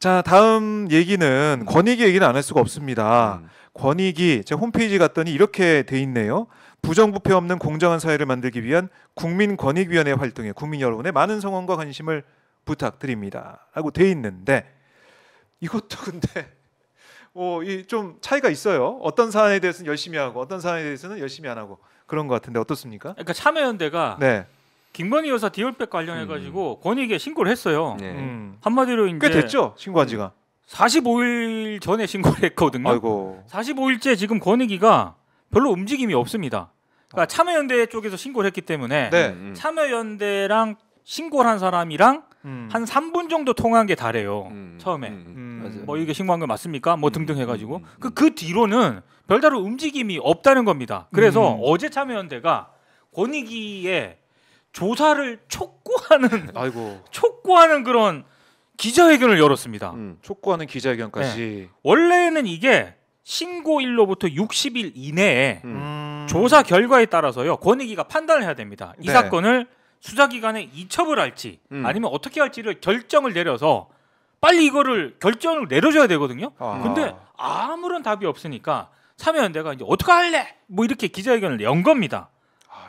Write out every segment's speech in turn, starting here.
자, 다음 얘기는 권익위 얘기는 안 할 수가 없습니다. 권익위 제 홈페이지 갔더니 이렇게 돼 있네요. 부정부패 없는 공정한 사회를 만들기 위한 국민권익위원회 활동에 국민 여러분의 많은 성원과 관심을 부탁드립니다. 라고 돼 있는데 이것도 근데 좀 차이가 있어요. 어떤 사안에 대해서는 열심히 하고 어떤 사안에 대해서는 열심히 안 하고 그런 것 같은데 어떻습니까? 그러니까 참여연대가 네. 김건희 여사 디올백 관련해 가지고 권익위에 신고를 했어요. 네. 한마디로 이제 꽤 됐죠 신고한 지가. 45일 전에 신고를 했거든요. 아이고. 45일째 지금 권익위가 별로 움직임이 없습니다. 그러니까 참여연대 쪽에서 신고를 했기 때문에 네. 참여연대랑 신고를 한 사람이랑 한 3분 정도 통화한 게 다래요. 처음에 뭐 이게 신고한 거 맞습니까? 뭐 등등 해가지고 그 뒤로는 별다른 움직임이 없다는 겁니다. 그래서 어제 참여연대가 권익위에 조사를 촉구하는 그런 기자회견을 열었습니다. 촉구하는 기자회견까지. 네. 원래는 이게 신고일로부터 60일 이내에 조사 결과에 따라서요 권익위가 판단을 해야 됩니다. 이 네. 사건을 수사기관에 이첩을 할지 아니면 어떻게 할지를 결정을 내려서 빨리 이거를 결정을 내려줘야 되거든요. 근데 아무런 답이 없으니까 참여연대가 이제 어떻게 할래? 뭐 이렇게 기자회견을 연 겁니다.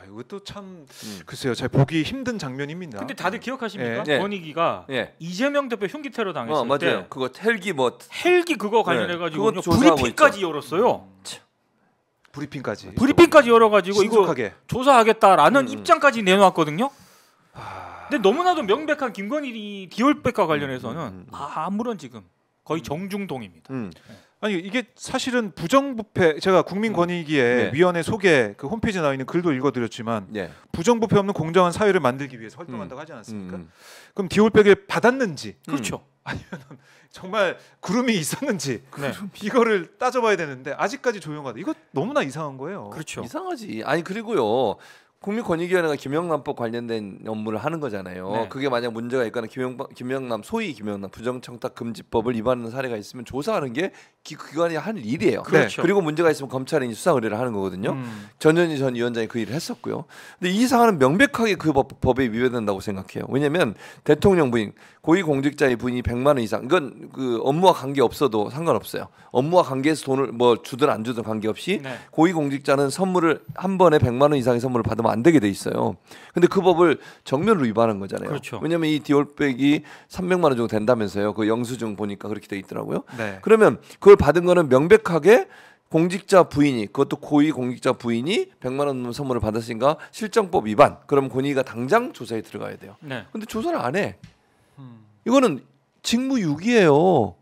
이것도 참 글쎄요, 잘 보기 힘든 장면입니다. 근데 다들 기억하십니까? 네. 권익위가 네. 이재명 대표 흉기 테러 당했을 맞아요. 때 그거 헬기 그거 관련해 가지고 그거 조사하고 브리핑까지 열었어요. 브리핑까지 열어가지고 신속하게. 이거 조사하겠다라는 입장까지 내놓았거든요. 근데 너무나도 명백한 김건희 디올백과 관련해서는 아무런 지금 거의 정중동입니다. 아니 이게 사실은 부정부패 제가 국민권익위의 위원회 소개 그 홈페이지에 나와 있는 글도 읽어드렸지만 부정부패 없는 공정한 사회를 만들기 위해서 활동한다고 하지 않았습니까? 그럼 디올백을 받았는지 그렇죠. 아니면 정말 구름이 있었는지 네. 이거를 따져봐야 되는데 아직까지 조용하다. 이거 너무나 이상한 거예요. 그렇죠. 이상하지. 아니 그리고요. 국민권익위원회가 김영란법 관련된 업무를 하는 거잖아요. 네. 그게 만약 문제가 있거나 김영남 소위 김영남 부정청탁금지법을 위반하는 사례가 있으면 조사하는 게 기관이 할 일이에요. 그렇죠. 그리고 문제가 있으면 검찰이 수사 의뢰를 하는 거거든요. 전현희 전 위원장이 그 일을 했었고요. 근데 이 사안은 명백하게 그 법에 위배된다고 생각해요. 왜냐하면 대통령 부인 고위공직자의 부인이 100만 원 이상 이건 그 업무와 관계 없어도 상관없어요. 업무와 관계에서 돈을 뭐 주든 안 주든 관계없이 고위공직자는 선물을 한 번에 100만 원 이상의 선물을 받으면 안 되게 돼 있어요. 근데 그 법을 정면으로 위반한 거잖아요. 그렇죠. 왜냐하면 이 디올백이 300만 원 정도 된다면서요. 그 영수증 보니까 그렇게 돼 있더라고요. 네. 그러면 그걸 받은 거는 명백하게 공직자 부인이 그것도 고위 공직자 부인이 100만 원 선물을 받았으니까 실정법 위반. 그럼 권익위가 당장 조사에 들어가야 돼요. 근데 조사를 안 해. 이거는 직무유기예요.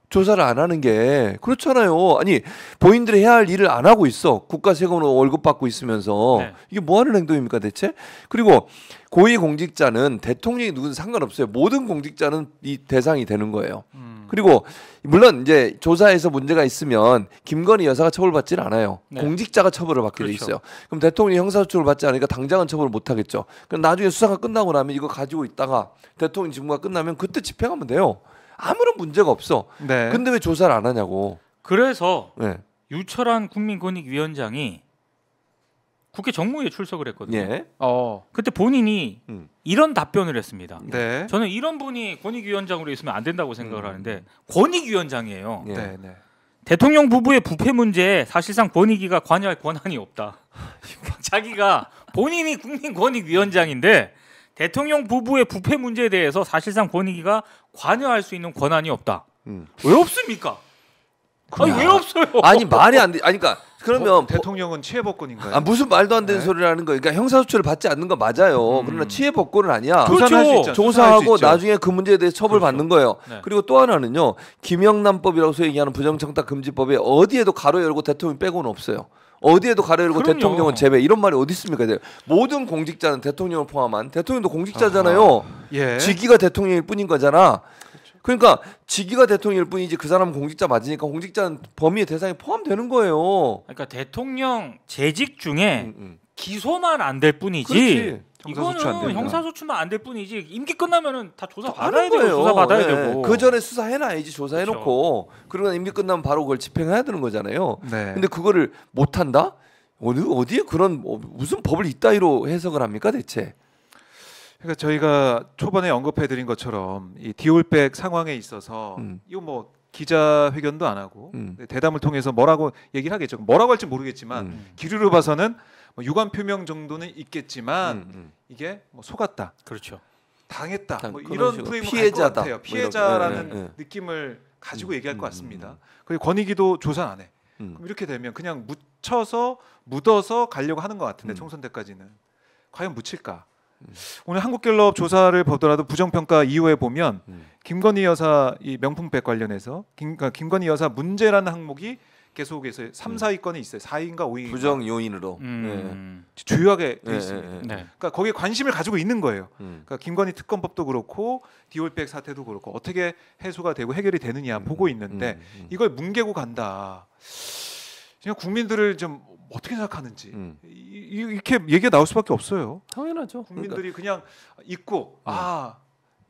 조사를 안 하는 게 그렇잖아요. 아니 본인들이 해야 할 일을 안 하고 있어. 국가 세금으로 월급 받고 있으면서 이게 뭐 하는 행동입니까 대체? 그리고 고위공직자는 대통령이 누구든 상관없어요. 모든 공직자는 이 대상이 되는 거예요. 그리고 물론 이제 조사에서 문제가 있으면 김건희 여사가 처벌받지는 않아요. 공직자가 처벌을 받게 돼 있어요. 그럼 대통령이 형사소송을 받지 않으니까 당장은 처벌을 못 하겠죠. 그럼 나중에 수사가 끝나고 나면 이거 가지고 있다가 대통령 직무가 끝나면 그때 집행하면 돼요. 아무런 문제가 없어. 근데 왜 조사를 안 하냐고. 그래서 유철한 국민권익위원장이 국회 정무위에 출석을 했거든요. 그때 본인이 이런 답변을 했습니다. 저는 이런 분이 권익위원장으로 있으면 안 된다고 생각을 하는데 권익위원장이에요. 대통령 부부의 부패 문제에 사실상 권익위가 관여할 권한이 없다. 자기가 본인이 국민권익위원장인데 대통령 부부의 부패 문제에 대해서 사실상 권익위가 관여할 수 있는 권한이 없다. 왜 없습니까? 아니 왜 없어요? 아니 말이 안 돼. 아니 그러니까 그러면 대통령은 취해법권인가요? 무슨 말도 안 되는 소리를 하는 거예요. 그러니까 형사소송을 받지 않는 건 맞아요. 그러나 취해법권은 아니야. 그렇죠. 조사하고 나중에 그 문제에 대해서 처벌받는 거예요. 그리고 또 하나는요. 김영란법이라고 소위 얘기하는 부정청탁금지법에 어디에도 가로 열고 대통령 빼고는 없어요. 어디에도 가로 열고 대통령은 제외 이런 말이 어디 있습니까? 모든 공직자는 대통령을 포함한 대통령도 공직자잖아요. 직위가 대통령일 뿐인 거잖아. 그러니까 직위가 대통령일 뿐이지 그 사람은 공직자 맞으니까 공직자는 범위의 대상에 포함되는 거예요. 그러니까 대통령 재직 중에 기소만 안 될 뿐이지. 이거는 형사소추만 안 될 뿐이지 임기 끝나면은 다 조사 받아야 돼요. 조사 받아야 되고. 그 전에 수사해놔야지 조사해놓고 그러고 임기 끝나면 바로 그걸 집행해야 되는 거잖아요. 근데 그거를 못 한다? 어디에 그런 무슨 법을 이따위로 해석을 합니까 대체? 그러니까 저희가 초반에 언급해드린 것처럼 이 디올백 상황에 있어서 이거 뭐 기자회견도 안 하고 대담을 통해서 뭐라고 얘기를 하겠죠. 뭐라고 할지 모르겠지만 기류로 봐서는 뭐 유감 표명 정도는 있겠지만 이게 뭐 속았다. 그렇죠. 당했다. 뭐 이런 프레임을 피해자다. 것 같아요. 피해자라는 느낌을 가지고 얘기할 것 같습니다. 그리고 권익위도 조사 안 해. 그럼 이렇게 되면 그냥 묻어서 가려고 하는 것 같은데 총선 때까지는 과연 묻힐까? 오늘 한국갤럽 조사를 보더라도 부정평가 이후에 보면 김건희 여사 이 명품백 관련해서 김건희 여사 문제라는 항목이 계속해서 3, 4위권에 있어요. 4위인가 5위 부정 요인으로 주요하게 돼 있습니다. 네. 그러니까 거기에 관심을 가지고 있는 거예요. 그러니까 김건희 특검법도 그렇고 디올백 사태도 그렇고 어떻게 해소가 되고 해결이 되느냐 보고 있는데 이걸 뭉개고 간다. 그냥 국민들을 좀 어떻게 생각하는지 이렇게 얘기가 나올 수밖에 없어요. 당연하죠. 국민들이 그냥 잊고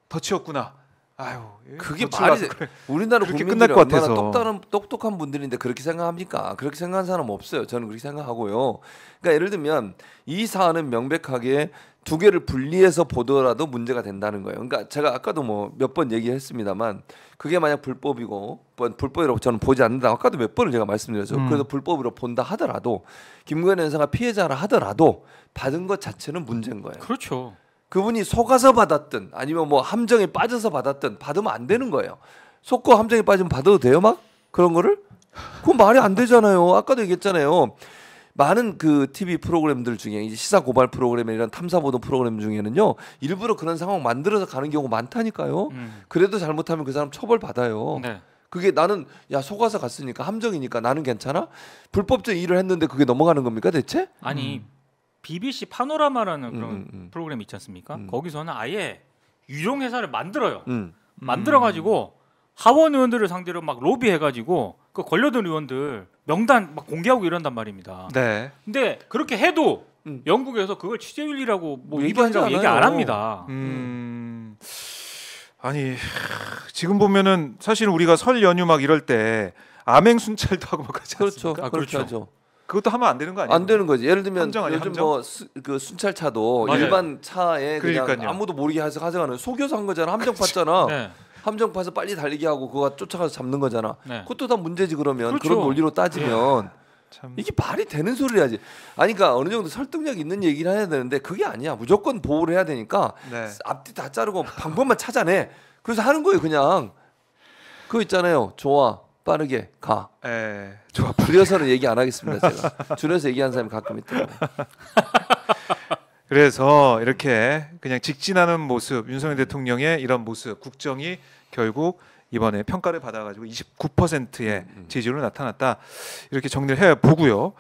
덫이었구나. 아유, 그게 말이 그래. 우리나라 국민들이 얼마나 똑똑한 분들인데 그렇게 생각합니까? 그렇게 생각하는 사람 없어요. 저는 그렇게 생각하고요. 그러니까 예를 들면 이 사안은 명백하게 두 개를 분리해서 보더라도 문제가 된다는 거예요. 그러니까 제가 아까도 뭐 몇 번 얘기했습니다만 그게 만약 불법이고 불법이라고 저는 보지 않는다. 아까도 몇 번을 제가 말씀드렸죠. 그래서 불법으로 본다 하더라도 김건희 여사가 피해자라 하더라도 받은 것 자체는 문제인 거예요. 그렇죠. 그분이 속아서 받았든 아니면 뭐 함정에 빠져서 받았든 받으면 안 되는 거예요. 속고 함정에 빠지면 받아도 돼요, 막 그런 거를? 그건 말이 안 되잖아요. 아까도 얘기했잖아요. 많은 그 TV 프로그램들 중에 이제 시사 고발 프로그램이나 이런 탐사 보도 프로그램 중에는요 일부러 그런 상황 만들어서 가는 경우가 많다니까요. 그래도 잘못하면 그 사람 처벌 받아요. 네. 그게 나는 야 속아서 갔으니까 함정이니까 나는 괜찮아? 불법적 일을 했는데 그게 넘어가는 겁니까 대체? 아니. BBC 파노라마라는 그런 프로그램 있지 않습니까? 거기서는 아예 유령 회사를 만들어요. 만들어가지고 하원 의원들을 상대로 막 로비해가지고 그 걸려든 의원들 명단 막 공개하고 이런단 말입니다. 네. 근데 그렇게 해도 영국에서 그걸 취재윤리라고 뭐 위반이라고 얘기 안 합니다. 아니 지금 보면은 사실 우리가 설 연휴 막 이럴 때 암행 순찰도 하고 막 하지 않습니까? 그렇죠. 그렇죠. 그것도 하면 안 되는 거 아니에요? 안 되는 거지. 예를 들면 함정 아니야, 요즘 함정? 뭐 그 순찰차도 맞아요. 일반 차에 그냥 그러니까요. 아무도 모르게 해서 가져가는 속여서 한 거잖아. 함정 팠잖아. 네. 함정 파서 빨리 달리게 하고 그거 쫓아가서 잡는 거잖아. 네. 그것도 다 문제지 그러면. 그렇죠. 그런 논리로 따지면 참. 이게 말이 되는 소리를 하지. 아니 그러니까 어느 정도 설득력 있는 얘기를 해야 되는데 그게 아니야. 무조건 보호를 해야 되니까 네. 앞뒤 다 자르고 방법만 찾아내. 그래서 하는 거예요 그냥. 그거 있잖아요. 좋아. 빠르게 가. 좋아. 줄여서는 얘기 안 하겠습니다. 제가 줄여서 얘기하는 사람이 가끔 있더라고요. 그래서 이렇게 그냥 직진하는 모습, 윤석열 대통령의 이런 모습, 국정이 결국 이번에 평가를 받아가지고 29%의 지지율로 나타났다. 이렇게 정리를 해 보고요.